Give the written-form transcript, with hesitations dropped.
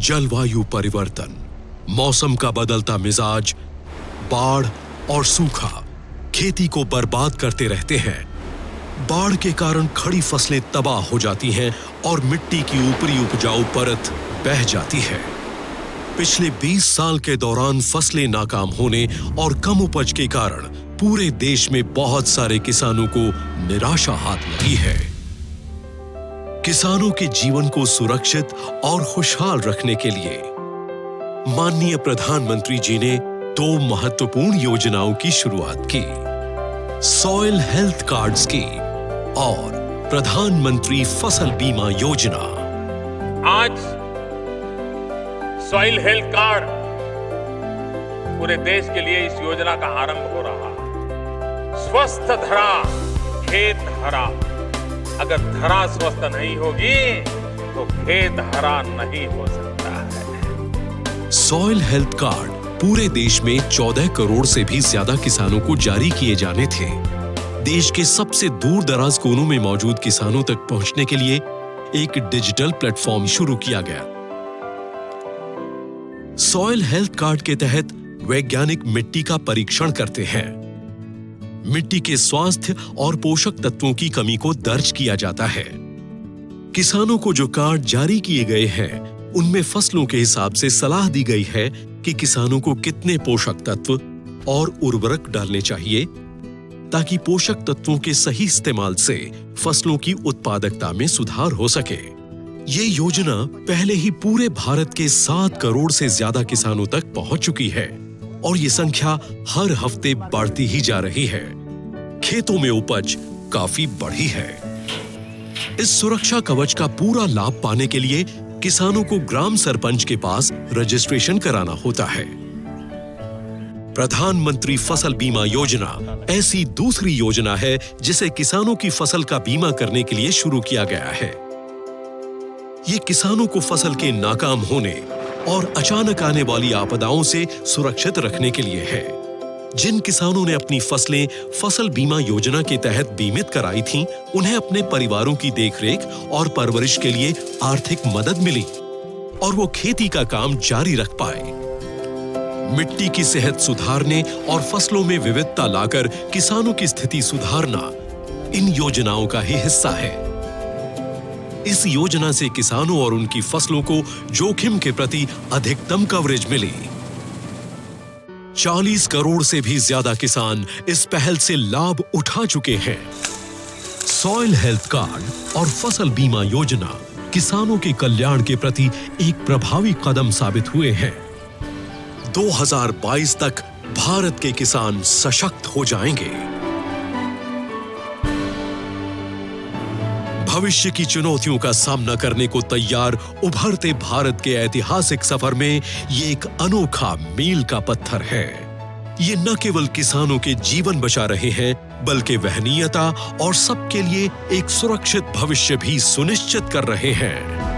जलवायु परिवर्तन, मौसम का बदलता मिजाज, बाढ़ और सूखा खेती को बर्बाद करते रहते हैं। बाढ़ के कारण खड़ी फसलें तबाह हो जाती हैं और मिट्टी की ऊपरी उपजाऊ परत बह जाती है। पिछले 20 साल के दौरान फसलें नाकाम होने और कम उपज के कारण पूरे देश में बहुत सारे किसानों को निराशा हाथ लगी है। किसानों के जीवन को सुरक्षित और खुशहाल रखने के लिए माननीय प्रधानमंत्री जी ने 2 महत्वपूर्ण योजनाओं की शुरुआत की, सॉइल हेल्थ कार्ड स्कीम और प्रधानमंत्री फसल बीमा योजना। आज सॉइल हेल्थ कार्ड पूरे देश के लिए इस योजना का आरंभ हो रहा है। स्वस्थ धरा, खेत हरा। अगर धरा स्वस्थ नहीं होगी तो खेत हरा नहीं हो सकता है। सॉइल हेल्थ कार्ड पूरे देश में 14 करोड़ से भी ज्यादा किसानों को जारी किए जाने थे। देश के सबसे दूर दराज कोनों में मौजूद किसानों तक पहुंचने के लिए एक डिजिटल प्लेटफॉर्म शुरू किया गया। सॉइल हेल्थ कार्ड के तहत वैज्ञानिक मिट्टी का परीक्षण करते हैं। मिट्टी के स्वास्थ्य और पोषक तत्वों की कमी को दर्ज किया जाता है। किसानों को जो कार्ड जारी किए गए हैं, उनमें फसलों के हिसाब से सलाह दी गई है कि किसानों को कितने पोषक तत्व और उर्वरक डालने चाहिए ताकि पोषक तत्वों के सही इस्तेमाल से फसलों की उत्पादकता में सुधार हो सके। ये योजना पहले ही पूरे भारत के 7 करोड़ से ज्यादा किसानों तक पहुंच चुकी है और ये संख्या हर हफ्ते बढ़ती ही जा रही है। खेतों में उपज काफी बढ़ी है। इस सुरक्षा कवच का पूरा लाभ पाने के लिए किसानों को ग्राम सरपंच के पास रजिस्ट्रेशन कराना होता है। प्रधानमंत्री फसल बीमा योजना ऐसी दूसरी योजना है जिसे किसानों की फसल का बीमा करने के लिए शुरू किया गया है। ये किसानों को फसल के नाकाम होने और अचानक आने वाली आपदाओं से सुरक्षित रखने के लिए है। जिन किसानों ने अपनी फसलें फसल बीमा योजना के तहत बीमित कराई थीं, उन्हें अपने परिवारों की देखरेख और परवरिश के लिए आर्थिक मदद मिली और वो खेती का काम जारी रख पाए। मिट्टी की सेहत सुधारने और फसलों में विविधता लाकर किसानों की स्थिति सुधारना इन योजनाओं का ही हिस्सा है। इस योजना से किसानों और उनकी फसलों को जोखिम के प्रति अधिकतम कवरेज मिली। 40 करोड़ से भी ज्यादा किसान इस पहल से लाभ उठा चुके हैं। सॉइल हेल्थ कार्ड और फसल बीमा योजना किसानों के कल्याण के प्रति एक प्रभावी कदम साबित हुए हैं। 2022 तक भारत के किसान सशक्त हो जाएंगे। भविष्य की चुनौतियों का सामना करने को तैयार उभरते भारत के ऐतिहासिक सफर में ये एक अनोखा मील का पत्थर है। ये न केवल किसानों के जीवन बचा रहे हैं, बल्कि वहनीयता और सबके लिए एक सुरक्षित भविष्य भी सुनिश्चित कर रहे हैं।